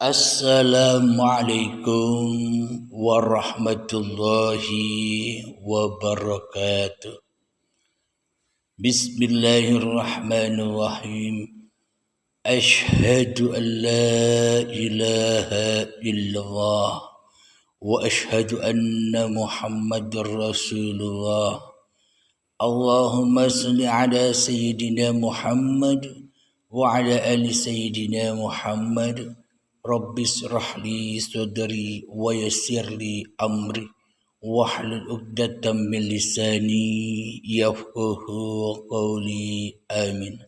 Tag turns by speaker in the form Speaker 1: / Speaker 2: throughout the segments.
Speaker 1: Assalamualaikum warahmatullahi wabarakatuh. Bismillahirrahmanirrahim. Ashhadu an la ilaha illallah wa ashhadu anna Muhammadar Rasulullah. Allahumma salli ala sayyidina Muhammad wa ala ali sayyidina Muhammad. Rabbis rahli sadri wa yassirli amri wahlul 'uqdatam min lisani yafqahu qawli. Amin.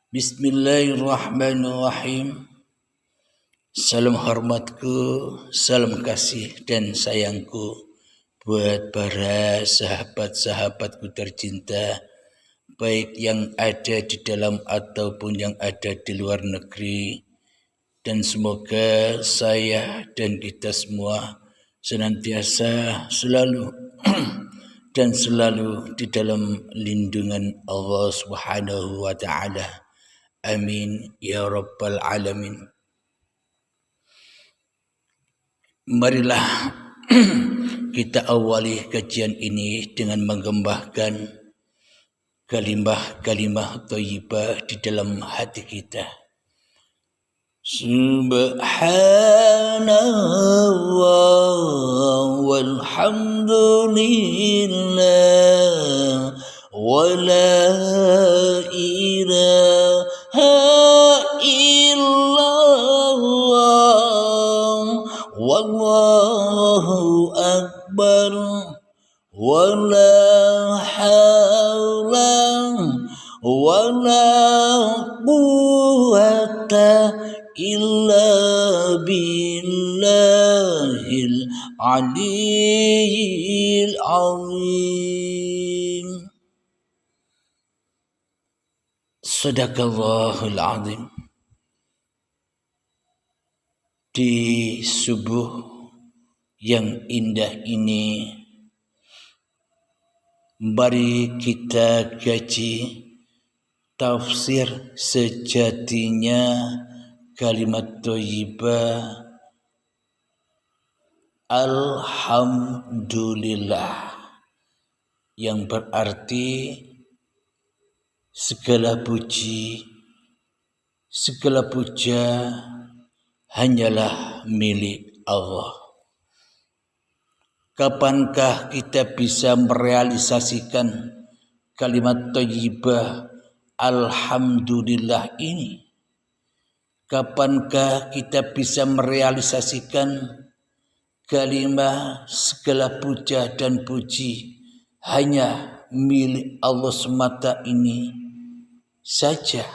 Speaker 1: Bismillahirrahmanirrahim. Salam hormatku, salam kasih dan sayangku buat para sahabat-sahabatku tercinta, baik yang ada di dalam ataupun yang ada di luar negeri. Dan semoga saya dan kita semua senantiasa selalu dan selalu di dalam lindungan Allah Subhanahu wa taala. Amin ya rabbal alamin. Marilah kita awali kajian ini dengan menggembahkan kalimah-kalimah thayyibah di dalam hati kita. Subhanallah walhamdulillah wa la ilaha illallah wallahu akbar wa la hawla wa la quwwata illa billahil aliyyil azim. Sadaqallahul azim. Di subuh yang indah ini, mari kita kaji tafsir sejatinya kalimat thayyibah alhamdulillah, yang berarti segala puji, segala puja hanyalah milik Allah. Kapankah kita bisa merealisasikan kalimat thayyibah alhamdulillah ini? Kapankah kita bisa merealisasikan kalimat segala puja dan puji hanya milik Allah semata ini saja?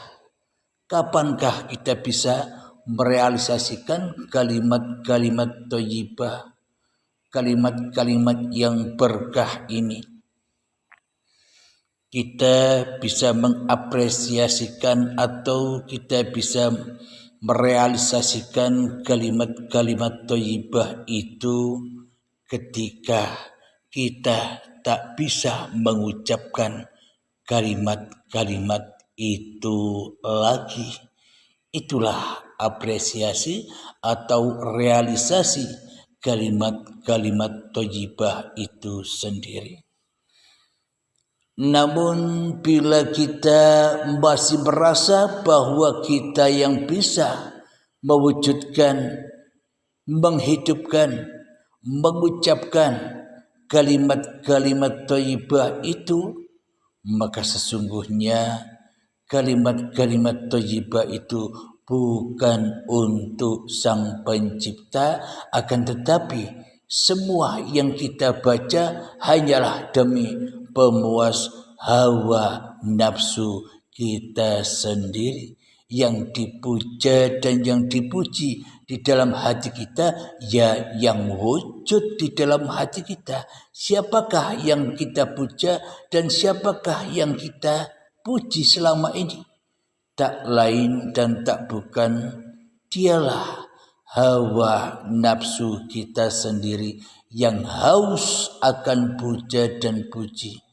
Speaker 1: Kapankah kita bisa merealisasikan kalimat-kalimat thayyibah, kalimat-kalimat yang berkah ini? Kita bisa mengapresiasikan atau kita bisa merealisasikan kalimat-kalimat thayyibah itu ketika kita tak bisa mengucapkan kalimat-kalimat itu lagi. Itulah apresiasi atau realisasi kalimat-kalimat thayyibah itu sendiri. Namun bila kita masih merasa bahwa kita yang bisa mewujudkan, menghidupkan, mengucapkan kalimat-kalimat thayyibah itu, maka sesungguhnya kalimat-kalimat thayyibah itu bukan untuk Sang Pencipta, akan tetapi semua yang kita baca hanyalah demi pemuas hawa nafsu kita sendiri. Yang dipuja dan yang dipuji di dalam hati kita, ya yang wujud di dalam hati kita. Siapakah yang kita puja dan siapakah yang kita puji selama ini? Tak lain dan tak bukan, dialah hawa nafsu kita sendiri yang haus akan puja dan puji,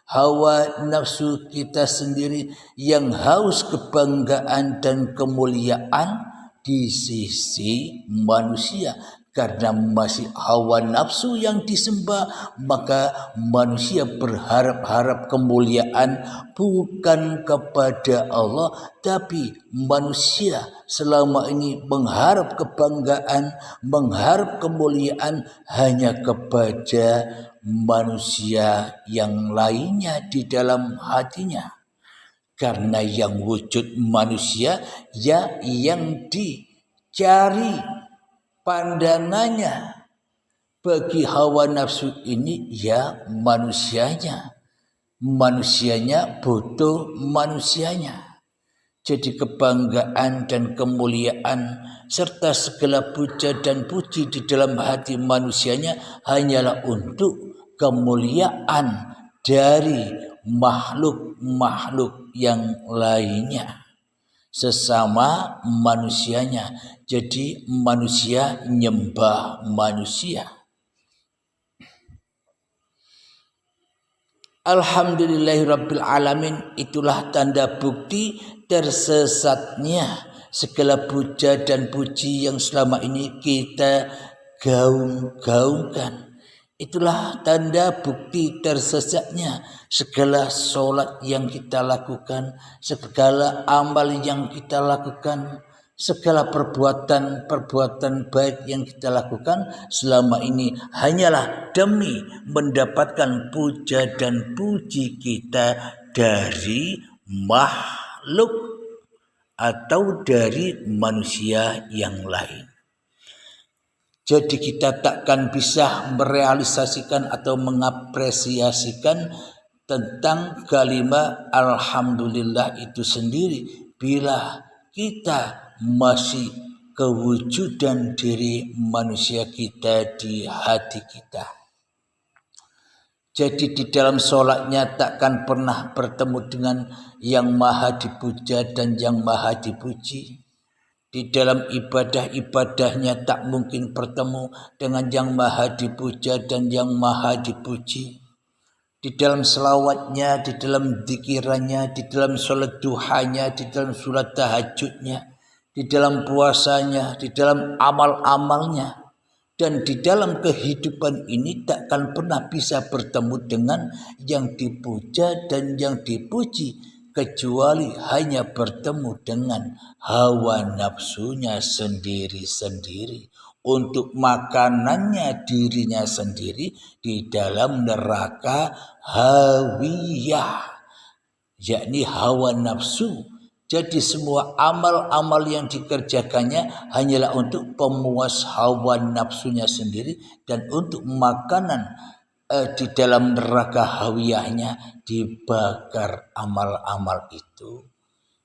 Speaker 1: hawa nafsu kita sendiri yang haus kebanggaan dan kemuliaan di sisi manusia. Karena masih hawa nafsu yang disembah, maka manusia berharap-harap kemuliaan bukan kepada Allah, tapi manusia selama ini mengharap kebanggaan, mengharap kemuliaan hanya kepada manusia yang lainnya di dalam hatinya. Karena yang wujud manusia ya yang dicari pandangannya bagi hawa nafsu ini ya manusianya butuh manusianya. Jadi kebanggaan dan kemuliaan serta segala puja dan puji di dalam hati manusianya hanyalah untuk kemuliaan dari makhluk-makhluk yang lainnya, sesama manusianya. Jadi manusia nyembah manusia. Alhamdulillahirabbil alamin, itulah tanda bukti tersesatnya segala puja dan puji yang selama ini kita gaung-gaungkan. Itulah tanda bukti tersesatnya segala sholat yang kita lakukan, segala amal yang kita lakukan, segala perbuatan baik yang kita lakukan selama ini hanyalah demi mendapatkan puja dan puji kita dari makhluk atau dari manusia yang lain. Jadi kita takkan bisa merealisasikan atau mengapresiasikan tentang kalimat alhamdulillah itu sendiri bila kita masih kewujudan diri manusia kita di hati kita. Jadi di dalam sholatnya takkan pernah bertemu dengan yang maha dipuja dan yang maha dipuji. Di dalam ibadah-ibadahnya tak mungkin bertemu dengan yang maha dipuja dan yang maha dipuji. Di dalam selawatnya, di dalam dzikirannya, di dalam sholat duhanya, di dalam sholat tahajudnya, di dalam puasanya, di dalam amal-amalnya, dan di dalam kehidupan ini takkan pernah bisa bertemu dengan yang dipuja dan yang dipuji, kecuali hanya bertemu dengan hawa nafsunya sendiri-sendiri untuk makanannya dirinya sendiri di dalam neraka hawiyah, yakni hawa nafsu. Jadi semua amal-amal yang dikerjakannya hanyalah untuk pemuas hawa nafsunya sendiri dan untuk makanan di dalam neraka hawiyahnya dibakar amal-amal itu.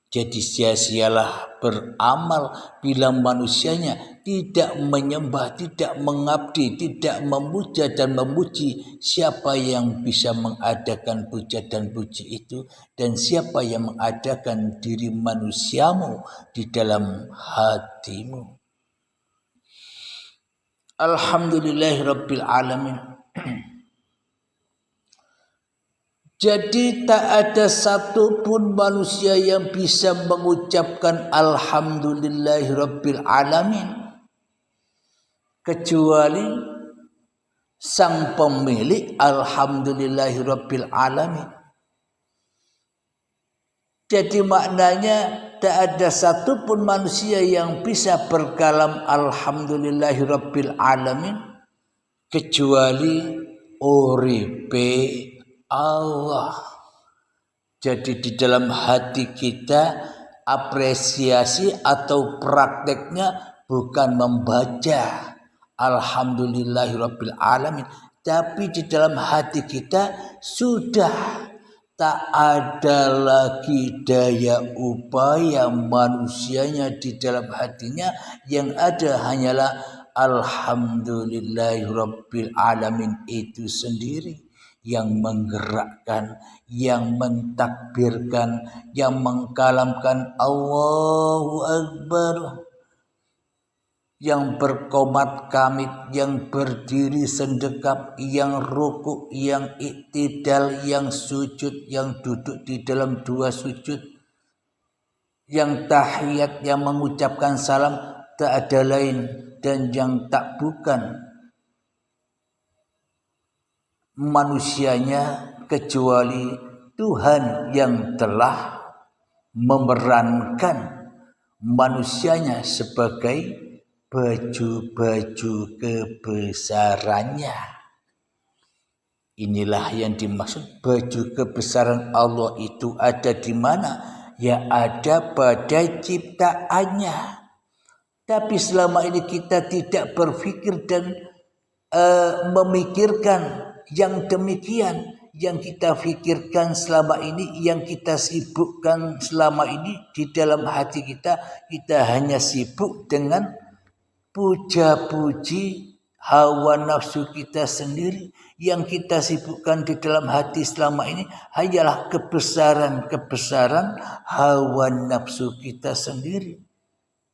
Speaker 1: Jadi sia-sialah beramal bila manusianya tidak menyembah, tidak mengabdi, tidak memuja dan memuji siapa yang bisa mengadakan puja dan puji itu, dan siapa yang mengadakan diri manusiamu di dalam hatimu. Alhamdulillahirabbil alamin. Jadi tak ada satupun manusia yang bisa mengucapkan alhamdulillahirabbil alamin kecuali sang pemilik alhamdulillahirabbil alamin. Jadi maknanya tak ada satupun manusia yang bisa berkalam alhamdulillahirabbil alamin kecuali uripe Allah. Jadi di dalam hati kita apresiasi atau prakteknya bukan membaca alhamdulillahirabbil alamin, tapi di dalam hati kita sudah tak ada lagi daya upaya manusianya di dalam hatinya, yang ada hanyalah alhamdulillahirabbil alamin itu sendiri yang menggerakkan, yang mentakbirkan, yang mengkalamkan Allahu Akbar. yang berkomat kamit, yang berdiri sendekap, yang rukuk, yang iktidal, yang sujud, yang duduk di dalam dua sujud, yang tahiyat, yang mengucapkan salam, tak ada lain dan yang tak bukan manusianya kecuali Tuhan yang telah memerankan manusianya sebagai baju-baju kebesarannya. Inilah yang dimaksud baju kebesaran Allah itu ada di mana? Ya ada pada ciptaannya. Tapi selama ini kita tidak berpikir dan memikirkan yang demikian. Yang kita pikirkan selama ini, yang kita sibukkan selama ini di dalam hati kita, kita hanya sibuk dengan puja-puji hawa nafsu kita sendiri. Yang kita sibukkan di dalam hati selama ini hanyalah kebesaran-kebesaran hawa nafsu kita sendiri.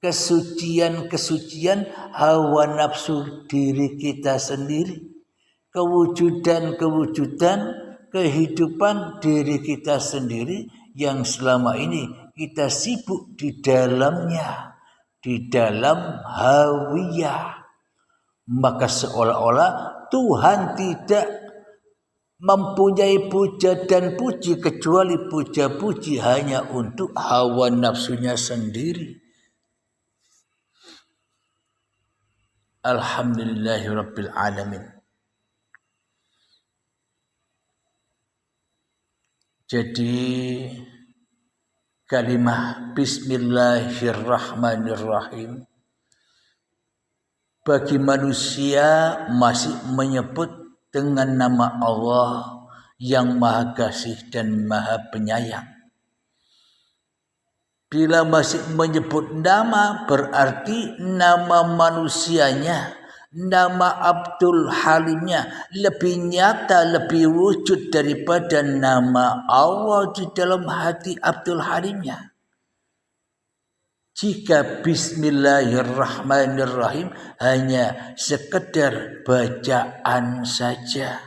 Speaker 1: Kesucian-kesucian hawa nafsu diri kita sendiri. Kewujudan-kewujudan kehidupan diri kita sendiri yang selama ini kita sibuk di dalamnya, di dalam hawiyah. Maka seolah-olah Tuhan tidak mempunyai puja dan puji kecuali puja-puji hanya untuk hawa nafsunya sendiri. Alhamdulillahirabbil alamin. Jadi kalimah Bismillahirrahmanirrahim bagi manusia masih menyebut dengan nama Allah yang Maha Kasih dan Maha Penyayang. Bila masih menyebut nama berarti nama manusianya, nama Abdul Halimnya lebih nyata, lebih wujud daripada nama Allah di dalam hati Abdul Halimnya. Jika Bismillahirrahmanirrahim hanya sekedar bacaan saja.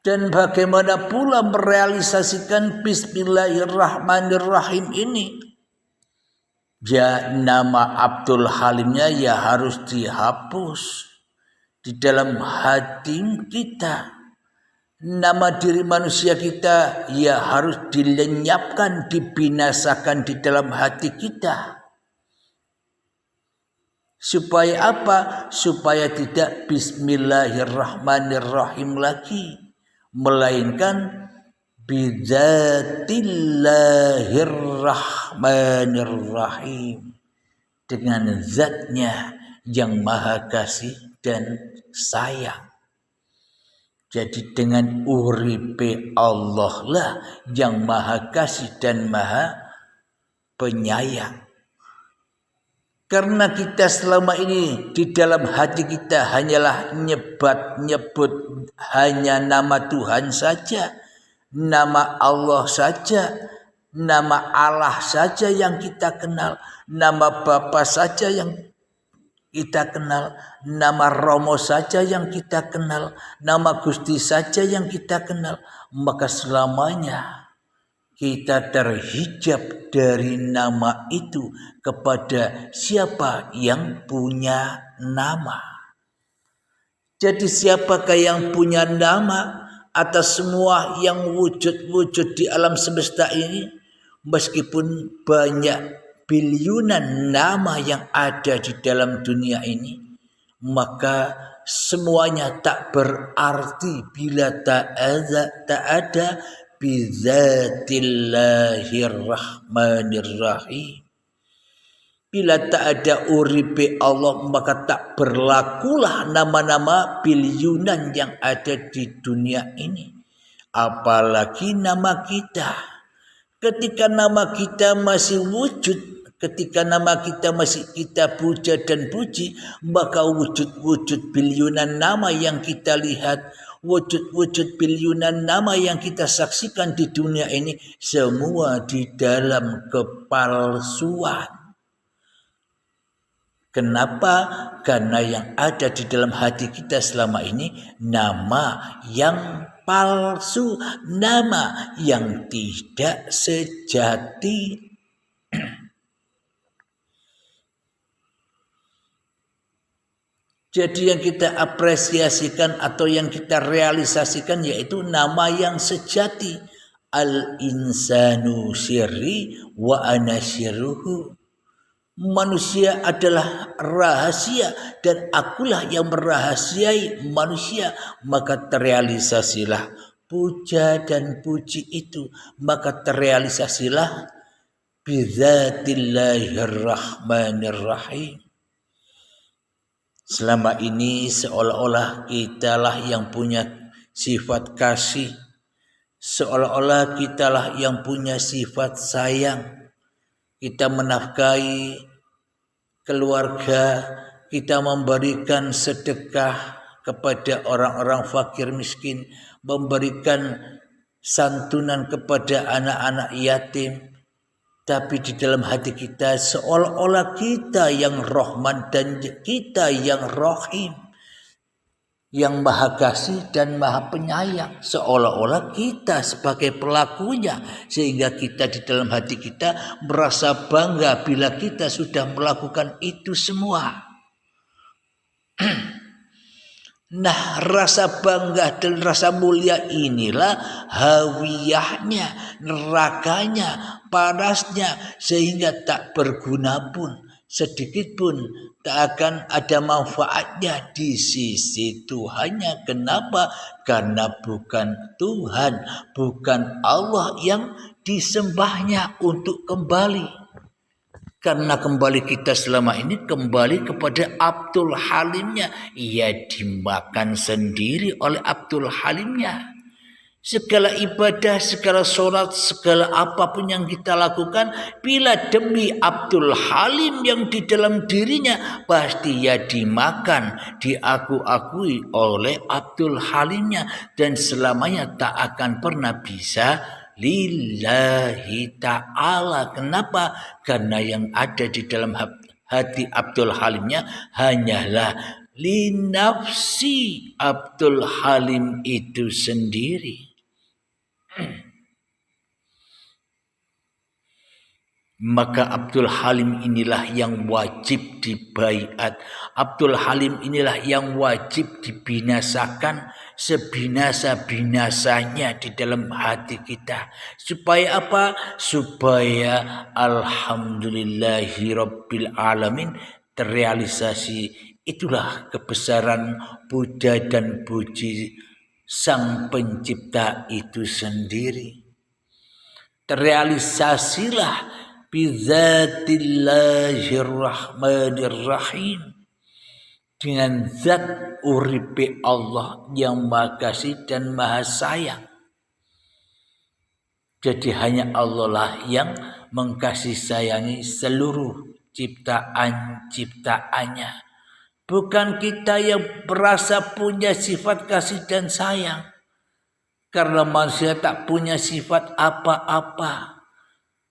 Speaker 1: Dan bagaimana pula merealisasikan Bismillahirrahmanirrahim ini? Ya, nama Abdul Halimnya ya harus dihapus di dalam hati kita. Nama diri manusia kita ya harus dilenyapkan, dibinasakan di dalam hati kita. Supaya apa? Supaya tidak Bismillahirrahmanirrahim lagi, melainkan Bidzatillahirrahmanirrahim, dengan zatnya yang maha kasih dan sayang. Jadi dengan uripe Allah lah yang maha kasih dan maha penyayang. Karena kita selama ini di dalam hati kita hanyalah nyebut hanya nama Tuhan saja, nama Allah saja, nama Allah saja yang kita kenal, nama Bapa saja yang kita kenal, nama Romo saja yang kita kenal, nama Gusti saja yang kita kenal, maka selamanya kita terhijab dari nama itu kepada siapa yang punya nama. Jadi siapakah yang punya nama atas semua yang wujud-wujud di alam semesta ini? Meskipun banyak biliunan nama yang ada di dalam dunia ini, maka semuanya tak berarti bila tak ada Bidzatillahirrahmanirrahim. Bila tak ada uripe Allah, maka tak berlakulah nama-nama biliunan yang ada di dunia ini. Apalagi nama kita. Ketika nama kita masih wujud, ketika nama kita masih kita puja dan puji, maka wujud-wujud biliunan nama yang kita lihat, wujud-wujud biliunan nama yang kita saksikan di dunia ini semua di dalam kepalsuan. Kenapa? Karena yang ada di dalam hati kita selama ini nama yang palsu, nama yang tidak sejati. Jadi yang kita apresiasikan atau yang kita realisasikan yaitu nama yang sejati. Al-insanu syirri wa ana syirruhu. Manusia adalah rahasia dan akulah yang merahasiai manusia. Maka terrealisasilah puja dan puji itu. Maka terrealisasilah bidzatillahirrahmanirrahim. Selama ini seolah-olah kitalah yang punya sifat kasih. Seolah-olah kitalah yang punya sifat sayang. Kita menafkahi keluarga, kita memberikan sedekah kepada orang-orang fakir miskin, memberikan santunan kepada anak-anak yatim. Tapi di dalam hati kita seolah-olah kita yang Rahman dan kita yang Rahim, yang Maha Kasih dan Maha Penyayang. Seolah-olah kita sebagai pelakunya, sehingga kita di dalam hati kita merasa bangga bila kita sudah melakukan itu semua. Nah, rasa bangga dan rasa mulia inilah hawiyahnya, nerakanya, panasnya, sehingga tak berguna pun, sedikit pun tak akan ada manfaatnya di sisi Tuhannya. Kenapa? Karena bukan Tuhan, bukan Allah yang disembahnya untuk kembali. Karena kembali kita selama ini kembali kepada Abdul Halimnya. Ia dimakan sendiri oleh Abdul Halimnya. Segala ibadah, segala sholat, segala apapun yang kita lakukan, bila demi Abdul Halim yang di dalam dirinya, pasti ia dimakan, diaku-akui oleh Abdul Halimnya. Dan selamanya tak akan pernah bisa lillahi ta'ala. Kenapa? Karena yang ada di dalam hati Abdul Halimnya hanyalah linafsi Abdul Halim itu sendiri. Maka Abdul Halim inilah yang wajib dibaiat. Abdul Halim inilah yang wajib dibinasakan sebinasa-binasanya di dalam hati kita. Supaya apa? Supaya alhamdulillahirabbil alamin terrealisasi. Itulah kebesaran puja dan puji Sang Pencipta itu sendiri. Terrealisasilah bidzatillahirrahmanirrahim, dengan zat uripe Allah yang Maha Kasih dan Maha Sayang. Jadi hanya Allah lah yang mengkasih sayangi seluruh ciptaan-ciptaannya. Bukan kita yang berasa punya sifat kasih dan sayang. Karena manusia tak punya sifat apa-apa.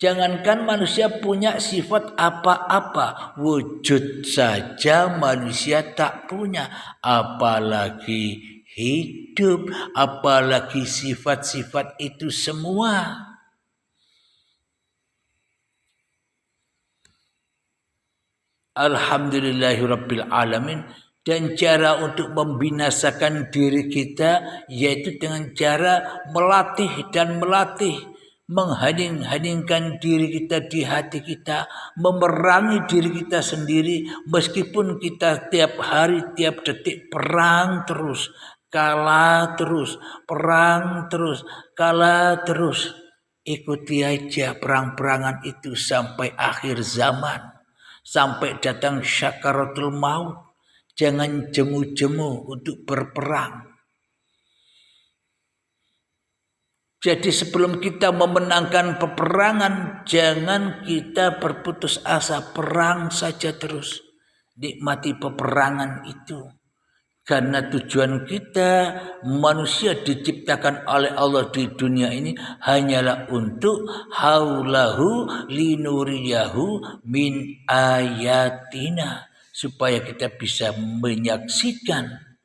Speaker 1: Jangankan manusia punya sifat apa-apa, wujud saja manusia tak punya, apalagi hidup, apalagi sifat-sifat itu semua. Alhamdulillahirabbil alamin. Dan cara untuk membinasakan diri kita yaitu dengan cara melatih dan melatih, menghening-heningkan diri kita di hati kita, memerangi diri kita sendiri. Meskipun kita tiap hari, tiap detik perang terus, kalah terus, perang terus, kalah terus. Ikuti aja perang-perangan itu sampai akhir zaman, sampai datang syakaratul maut. Jangan jemu-jemu untuk berperang. Jadi sebelum kita memenangkan peperangan, jangan kita berputus asa, perang saja terus. Nikmati peperangan itu. Karena tujuan kita manusia diciptakan oleh Allah di dunia ini hanyalah untuk haulahu linuriyahu min ayatina, supaya kita bisa menyaksikan,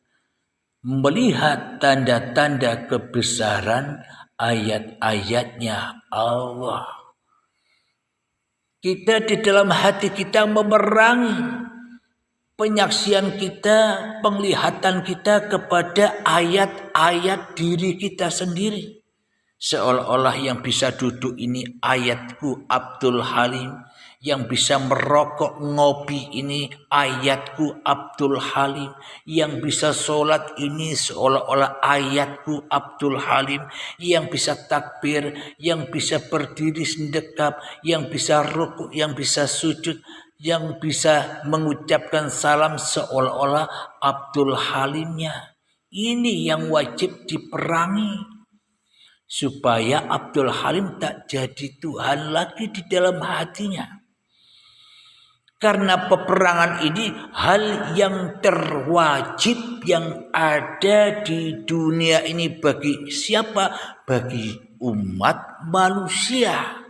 Speaker 1: melihat tanda-tanda kebesaran ayat-ayatnya Allah. Kita di dalam hati kita memerangi penyaksian kita, penglihatan kita kepada ayat-ayat diri kita sendiri. Seolah-olah yang bisa duduk ini ayatku Abdul Halim, yang bisa merokok ngopi ini ayatku Abdul Halim, yang bisa sholat ini seolah-olah ayatku Abdul Halim, yang bisa takbir, yang bisa berdiri sendekap, yang bisa rukuk, yang bisa sujud, yang bisa mengucapkan salam seolah-olah Abdul Halimnya. Ini yang wajib diperangi, supaya Abdul Halim tak jadi Tuhan lagi di dalam hatinya. Karena peperangan ini hal yang terwajib yang ada di dunia ini bagi siapa? Bagi umat manusia,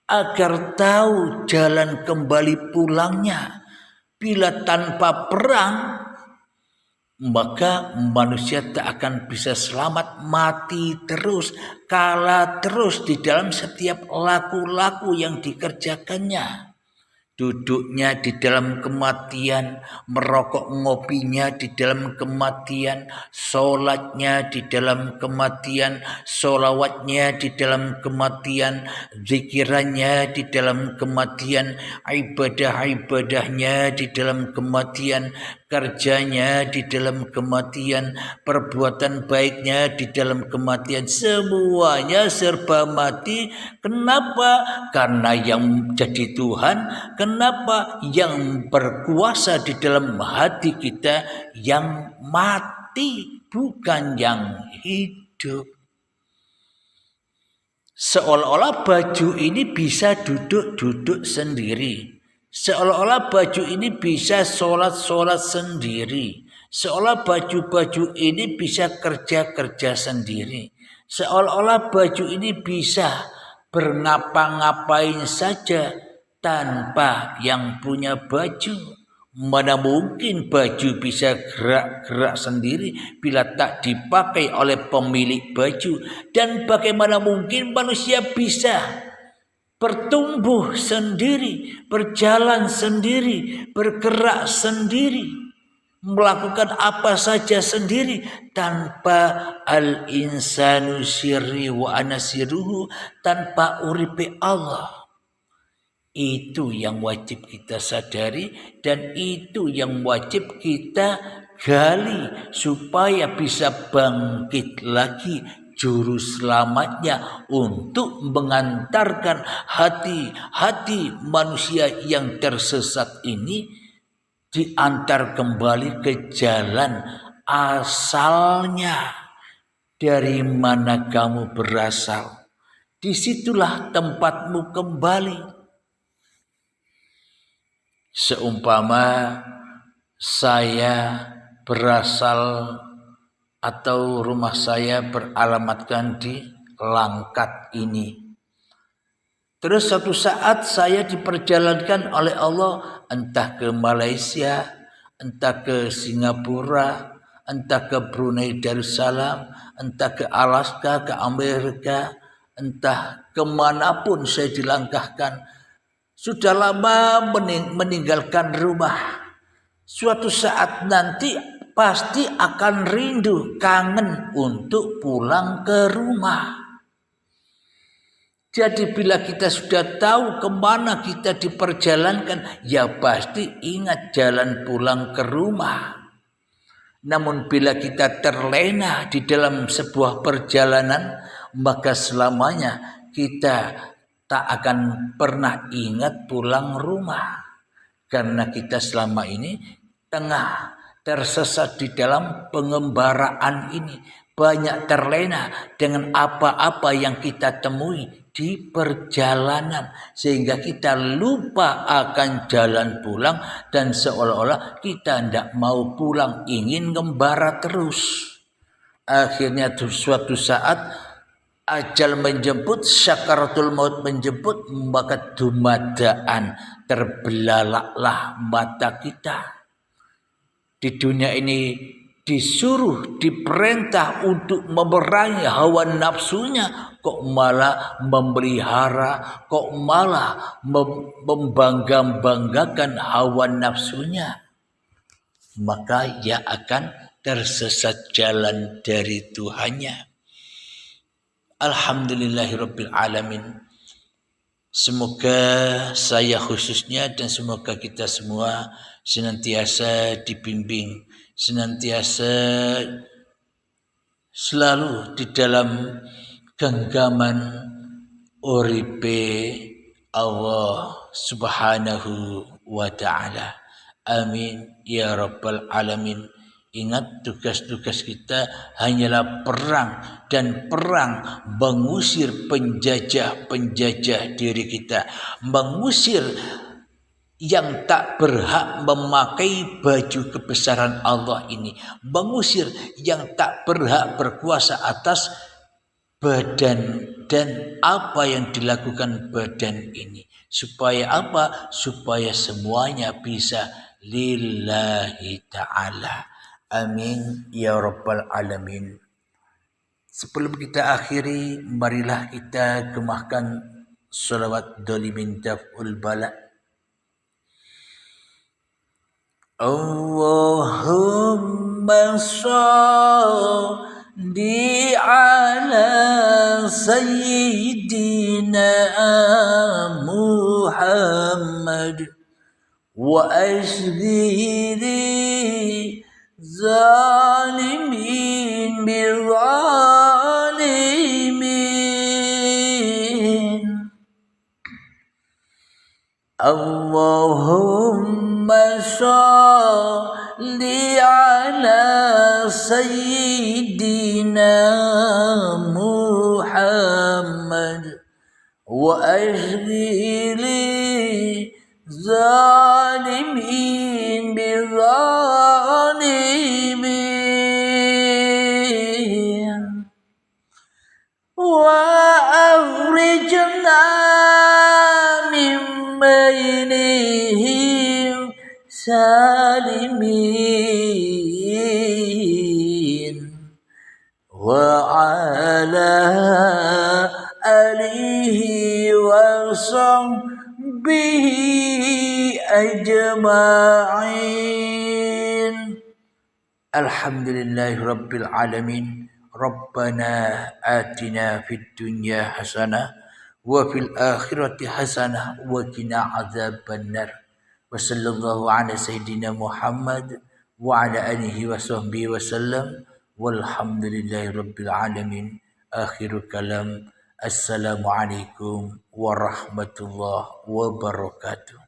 Speaker 1: agar tahu jalan kembali pulangnya. Bila tanpa perang, maka manusia tak akan bisa selamat, mati terus, kalah terus di dalam setiap laku-laku yang dikerjakannya. Duduknya di dalam kematian, merokok ngopinya di dalam kematian, sholatnya di dalam kematian, sholawatnya di dalam kematian, zikirannya di dalam kematian, ibadah-ibadahnya di dalam kematian, kerjanya di dalam kematian, perbuatan baiknya di dalam kematian, semuanya serba mati. Kenapa? Karena yang jadi Tuhan, kenapa? Yang berkuasa di dalam hati kita yang mati, bukan yang hidup. Seolah-olah baju ini bisa duduk-duduk sendiri. Seolah-olah baju ini bisa sholat-sholat sendiri. Seolah baju-baju ini bisa kerja-kerja sendiri. Seolah-olah baju ini bisa bernapa-ngapain saja tanpa yang punya baju. Mana mungkin baju bisa gerak-gerak sendiri bila tak dipakai oleh pemilik baju. Dan bagaimana mungkin manusia bisa bertumbuh sendiri, berjalan sendiri, bergerak sendiri, melakukan apa saja sendiri tanpa al-insanu sirri wa anasiruhu, tanpa uripe Allah. Itu yang wajib kita sadari dan itu yang wajib kita gali supaya bisa bangkit lagi juru selamatnya untuk mengantarkan hati-hati manusia yang tersesat ini diantar kembali ke jalan asalnya. Dari mana kamu berasal, disitulah tempatmu kembali. Seumpama saya berasal atau rumah saya beralamatkan di Langkat ini. Terus suatu saat saya diperjalankan oleh Allah entah ke Malaysia, entah ke Singapura, entah ke Brunei Darussalam, entah ke Alaska, ke Amerika, entah kemanapun saya dilangkahkan. Sudah lama meninggalkan rumah. Suatu saat nanti pasti akan rindu, kangen untuk pulang ke rumah. Jadi bila kita sudah tahu kemana kita diperjalankan, ya pasti ingat jalan pulang ke rumah. Namun bila kita terlena di dalam sebuah perjalanan, maka selamanya kita tak akan pernah ingat pulang rumah. Karena kita selama ini tengah tersesat di dalam pengembaraan ini. Banyak terlena dengan apa-apa yang kita temui di perjalanan sehingga kita lupa akan jalan pulang dan seolah-olah kita tidak mau pulang, ingin ngembara terus. Akhirnya suatu saat ajal menjemput, syakaratul maut menjemput, maka dumadaan terbelalaklah mata kita. Di dunia ini disuruh, diperintah untuk memerangi hawa nafsunya, kok malah memelihara, kok malah membanggakan hawa nafsunya, maka ia akan tersesat jalan dari Tuhannya. Alhamdulillahirabbil alamin. Semoga saya khususnya dan semoga kita semua senantiasa dibimbing, senantiasa selalu di dalam genggaman uripe Allah Subhanahu wa ta'ala. Amin ya rabbal alamin. Ingat, tugas-tugas kita hanyalah perang, dan perang mengusir penjajah-penjajah diri kita, mengusir yang tak berhak memakai baju kebesaran Allah ini, mengusir yang tak berhak berkuasa atas badan dan apa yang dilakukan badan ini. Supaya apa? Supaya semuanya bisa lillahi ta'ala. Amin ya rabbal alamin. Sebelum kita akhiri, marilah kita gemahkan salawat dolimin daf'ul bala. Allahumma shalli ala sayyidina Muhammad wa ashghili zalimin bizzalimin. Allahumma sholli ala sayyidina Muhammad wa ashghili zalimin bizzalimin wa akhrijna min bainihim salimin wa ala alihi wa sahbihi ajma'in. Alhamdulillahi rabbil alamin. Rabbana atina fid dunya hasanah wa fil akhirati hasanah wa qina adzabannar. Wa sallallahu ala sayyidina Muhammad wa ala alihi wa sahbihi wa sallam. Walhamdulillahi rabbil alamin. Akhirul kalam. Assalamualaikum warahmatullahi wabarakatuh.